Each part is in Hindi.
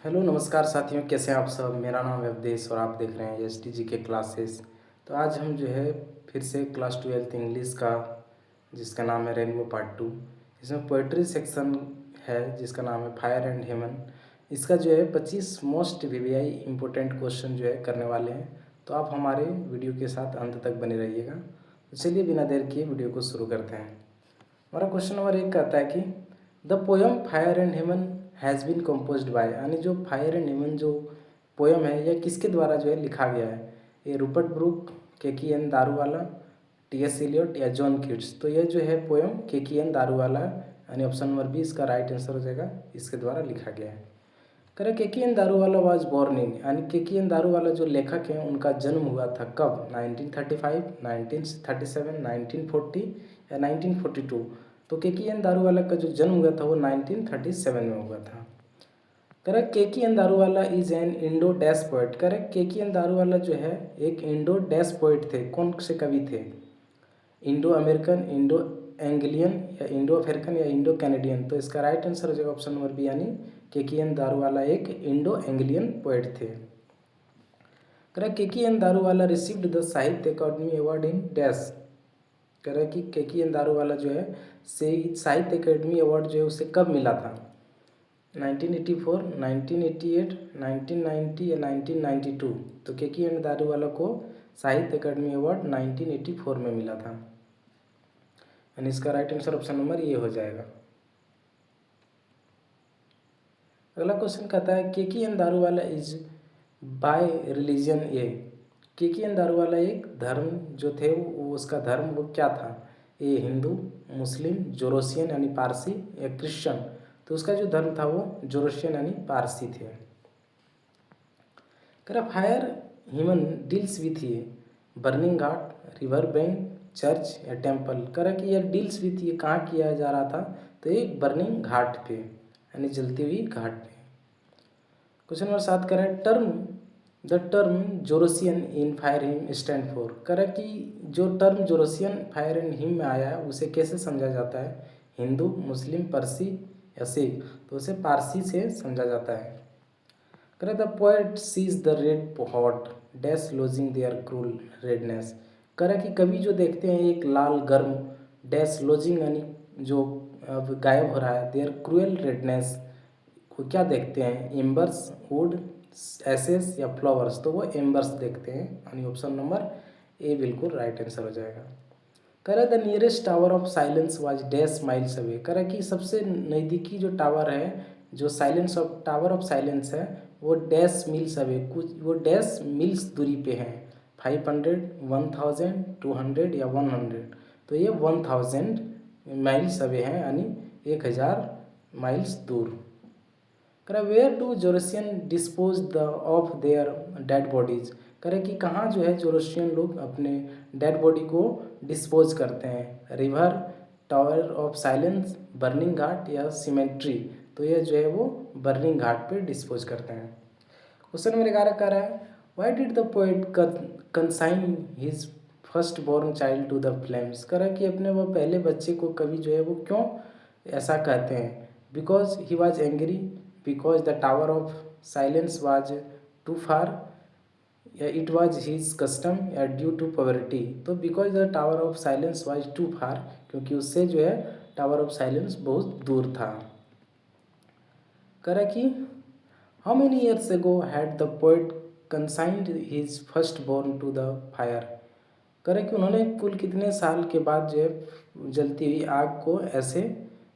हेलो नमस्कार साथियों, कैसे हैं आप सब। मेरा नाम है अवधेश और आप देख रहे हैं एस टी जी के क्लासेस। तो आज हम जो है फिर से क्लास 12th इंग्लिश का जिसका नाम है रेनबो पार्ट 2, इसमें पोइट्री सेक्शन है जिसका नाम है फायर एंड हेमन। इसका जो है 25 मोस्ट वीवीआई इम्पोर्टेंट क्वेश्चन जो है करने वाले हैं। तो आप हमारे वीडियो के साथ अंत तक बने रहिएगा। तो चलिए बिना देर किए वीडियो को शुरू करते हैं। हमारा क्वेश्चन नंबर 1 कहता है कि the poem fire and hymn has been composed by, यानी जो फायर एंड हेमन जो पोयम है यह किसके द्वारा जो है लिखा गया है। ये Rupert Brooke, Keki N Daruwalla, T S Eliot या जॉन किट्स। तो यह जो है पोयम केकी एन दारूवाला यानी ऑप्शन नंबर बी इसका राइट आंसर हो जाएगा, इसके द्वारा लिखा गया है। करें Keki N Daruwalla was born in, यानी केकी एन दारूवाला जो लेखक हैं उनका जन्म हुआ था कब, 1935, 1937, 1940 या 1942। तो केकी एन दारूवाला का जो जन्म हुआ था वो 1937 में हुआ था। Correct, Keki N Daruwalla is an Indo dash poet. Correct, Keki N Daruwalla जो है एक इंडो डैश पोइट थे। कौन से कवि थे? इंडो अमेरिकन, इंडो एंग्लियन या इंडो अफ्रीकन या इंडो कैनेडियन। तो इसका राइट आंसर हो जाएगा ऑप्शन नंबर बी, यानी केकी एन दारूवाला एक इंडो एंग्लियन पोएट थे। Correct, Keki N Daruwalla received the Sahitya Akademi award in dash. Correct कि केकी एन दारूवाला जो है से साहित्य अकादमी अवार्ड जो है उसे कब मिला था? 1984, 1988, 1990 या 1992। तो केकी एन दारूवाला को साहित्य अकादमी अवार्ड 1984 में मिला था, यानी इसका राइट आंसर ऑप्शन नंबर ये हो जाएगा। अगला क्वेश्चन कहता है Keki N Daruwalla is by religion a. Keki N Daruwalla एक धर्म जो थे वो उसका धर्म वो क्या था? ए हिंदू, मुस्लिम, जोरोसियन यानी पारसी या क्रिश्चियन। तो उसका जो धर्म था वो जोरोसियन यानी पारसी थे। कह फायर ह्यूमन डील्स विथ ये बर्निंग घाट, रिवर बैंक, चर्च या टेम्पल। कह कि यह डील्स विथ ये कहाँ किया जा रहा था? तो ये बर्निंग घाट पे यानी जलती हुई घाट पे। क्वेश्चन नंबर 7 करें the term Zoroastrian in fire hymn stand for. करें कि जो term Zoroastrian fire and hymn में आया है उसे कैसे समझा जाता है? हिंदू, मुस्लिम, पारसी या सिख। तो उसे पारसी से समझा जाता है। करें the poet sees the red hot dash lodging their cruel redness. करें कि कवि जो देखते हैं एक लाल गर्म डैश लॉजिंग यानी जो अब गायब हो रहा है, देयर क्रूएल रेडनेस को क्या देखते हैं? एम्बर्स, वुड, एसेस या फ्लावर्स। तो वो एम्बर्स देखते हैं, यानी ऑप्शन नंबर ए बिल्कुल राइट आंसर हो जाएगा। कह रहा the nearest tower of silence was dash miles away. कह रहा कि सबसे नज़दीकी जो टावर है, जो silence of tower of silence है वो डैश मिल्स अवे, कुछ वो डैश मिल्स दूरी पे है। 500, 1000, 200 या 100। तो ये 1000 माइल्स अवे हैं, यानी 1000 माइल्स दूर। करें where do Zoroastrian dispose the of their dead bodies. करें कि कहाँ जो है जोरसियन लोग अपने डेड बॉडी को डिस्पोज करते हैं? River, tower of silence, burning ghat या सीमेंट्री। तो ये जो है वो बर्निंग घाट पे डिस्पोज करते हैं। क्वेश्चन नंबर 11 कह रहा है why did the poet consign his first born child to the flames. कह रहा है कि अपने वो पहले बच्चे को कवि जो है वो क्यों ऐसा कहते हैं? Because he was angry, because the tower of silence was too far, या इट वाज हिज कस्टम, या ड्यू टू पॉवर्टी। तो because the tower of silence was too far, क्योंकि उससे जो है टावर ऑफ साइलेंस बहुत दूर था। कह कि how many years ago had the poet consigned his first born to the fire. कह कि उन्होंने कुल कितने साल के बाद जो है जलती हुई आग को ऐसे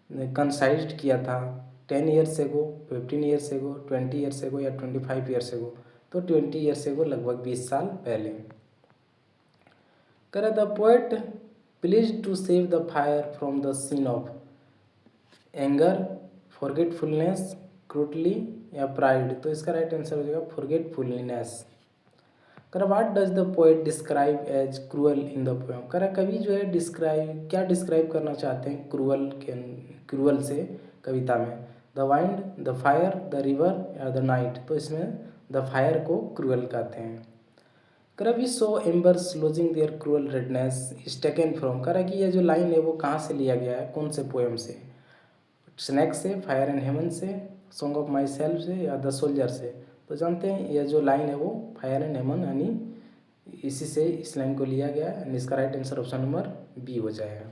कंसाइड किया था? 10 years ago, 15 years ago, 20 years ago या 25 ईयर्स एगो। तो 20 ईयर्स एगो लगभग 20 साल पहले। कह the poet please to save the fire from the scene of anger, forgetfulness, cruelty या प्राइड। तो इसका राइट आंसर हो जाएगा फॉरगेटफुलनेस। करा what does the poet describe as cruel in the poem. करा कवि जो है डिस्क्राइब करना चाहते हैं क्रूअल से कविता में? The wind, the fire, the river या द नाइट। तो इसमें द फायर को क्रूअल कहते हैं। करा we saw embers lodging their cruel redness is taken from. करा कि यह जो लाइन है वो कहाँ से लिया गया है, कौन से पोएम से? स्नैक से, फायर एंड हेवन से, सॉन्ग ऑफ माई सेल्फ से या द सोल्जर से। तो जानते हैं यह जो लाइन है वो फायर एंड हेवन यानी इसी से इस लाइन को लिया गया है। इसका right answer option number B हो जाएगा।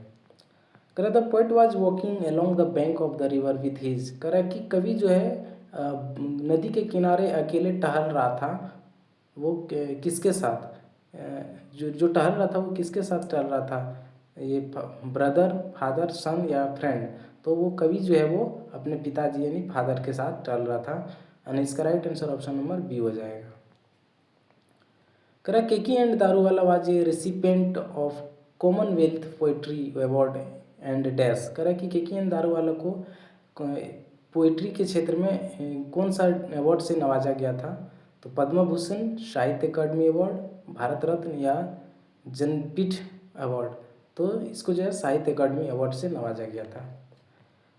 करे the poet was walking along the bank of the river with his. करे कि कवि जो है नदी के किनारे अकेले टहल रहा था। वो किसके साथ, जो टहल रहा था वो किसके साथ टहल रहा था, ये ब्रदर, फादर, सन या फ्रेंड। तो वो कवि जो है वो अपने पिताजी यानी फादर के साथ टहल रहा था। यानी इसका right answer option number B हो जाएगा। करा Keki N Daruwalla was a recipient of Commonwealth poetry award and dash. करा कि केकी एंड दारूवाला को पोइट्री के क्षेत्र में कौन सा अवार्ड से नवाजा गया था। तो पद्म भूषण, साहित्य अकादमी अवार्ड, भारत रत्न या ज्ञानपीठ अवार्ड। तो इसको जो है साहित्य अकादमी अवार्ड से नवाजा गया था।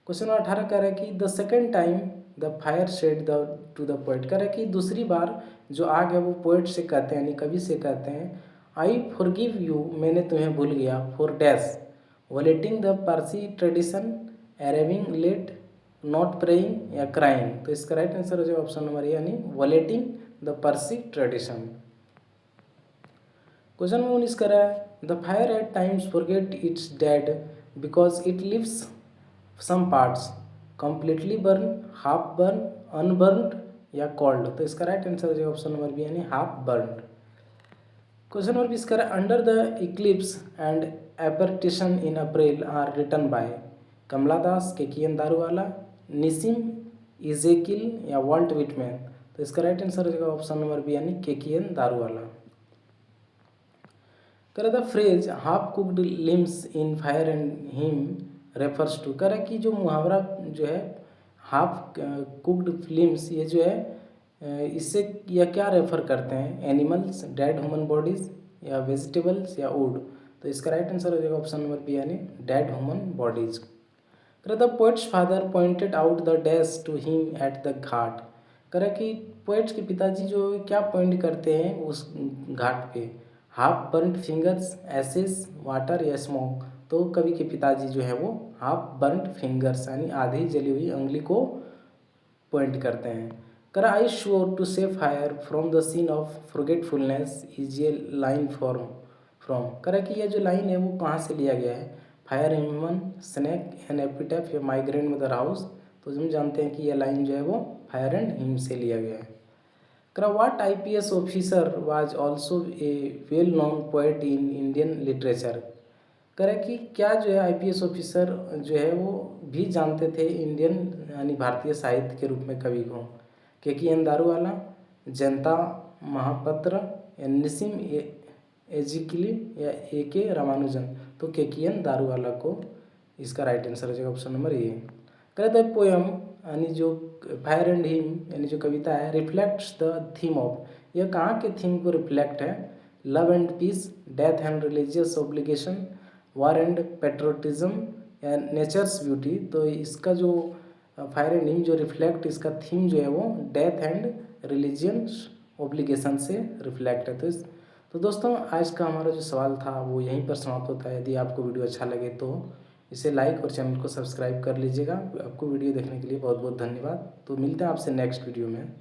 क्वेश्चन नंबर 18 कह रहा है कि the second time the fire shed the to the poet. कह रहा है कि दूसरी बार जो आग है वो पोएट से कहते हैं यानी कवि से कहते हैं आई फॉरगिव यू, मैंने तुम्हें भूल गया, for dash violating the Parsi tradition, arriving late, not praying या क्राइंग। तो इसका राइट आंसर हो जाएगा ऑप्शन नंबर यानी violating the Parsi tradition. Question number 19 कह रहा है the fire at times forget its dead because it leaves some parts, completely burn, half burn, unburned या कॉल्ड। तो इसका राइट आंसर हो जाएगा ऑप्शन नंबर बी यानी हाफ बर्नड। क्वेश्चन नंबर 20 करें under the eclipse and apparition in April are written by Kamala Das, Keki N Daruwalla, Nissim Ezekiel या वॉल्ट विटमैन। तो इसका राइट आंसर हो जाएगा ऑप्शन नंबर बी यानी केकीएन दारूवाला। करें the phrase half cooked limbs in fire and hymn refers to. करें कि जो मुहावरा जो है हाफ कुक्ड फिल्म्स ये जो है इससे या क्या रेफर करते हैं, एनिमल्स, डेड ह्यूमन बॉडीज या वेजिटेबल्स या वुड। तो इसका राइट आंसर हो जाएगा ऑप्शन नंबर बी यानी डेड ह्यूमन बॉडीज। करे the poet's father pointed out the dash to him at the ghat. करे कि पोएट्स के पिताजी जो क्या पॉइंट करते हैं उस घाट पे, half burned fingers, ashes, water या स्मोक। तो कवि के पिताजी जो है वो हाफ बर्न्ड फिंगर्स यानी आधी जली हुई उंगली को पॉइंट करते हैं। करा I sure to save fire from the scene of forgetfulness is a line from. करा कि यह जो लाइन है वो कहाँ से लिया गया है, फायर ह्यूमन, स्नैक, एन एपिटैफ या माई ग्रैंड मदर हाउस। तो हम जानते हैं कि यह लाइन जो है वो फायर एंड हिम से लिया गया है। करा what IPS officer was also a well known poet in Indian literature. करे कि क्या जो है IPS ऑफिसर जो है वो भी जानते थे इंडियन यानी भारतीय साहित्य के रूप में कवि को, केकीएन दारूवाला, जयंता महापात्र या निसिम एजिकिली या AK रामानुजन। तो केकीएन दारूवाला को इसका राइट आंसर हो जाएगा ऑप्शन नंबर ए। कहते हैं पोयम यानी जो फायर एंड हिम यानी जो कविता है रिफ्लेक्ट्स द थीम ऑफ, यह कहाँ के थीम को रिफ्लेक्ट है, love and peace, death and religious obligation, war and patriotism या नेचर्स ब्यूटी। तो इसका जो फायर एंड हिम जो रिफ्लेक्ट इसका थीम जो है वो डेथ एंड रिलीजियस ऑब्लिगेशन से रिफ्लेक्ट है। तो दोस्तों आज का हमारा जो सवाल था वो यहीं पर समाप्त होता है। यदि आपको वीडियो अच्छा लगे तो इसे लाइक और चैनल को सब्सक्राइब कर लीजिएगा। आपको वीडियो देखने के लिए बहुत बहुत धन्यवाद। तो मिलते हैं आपसे नेक्स्ट वीडियो में।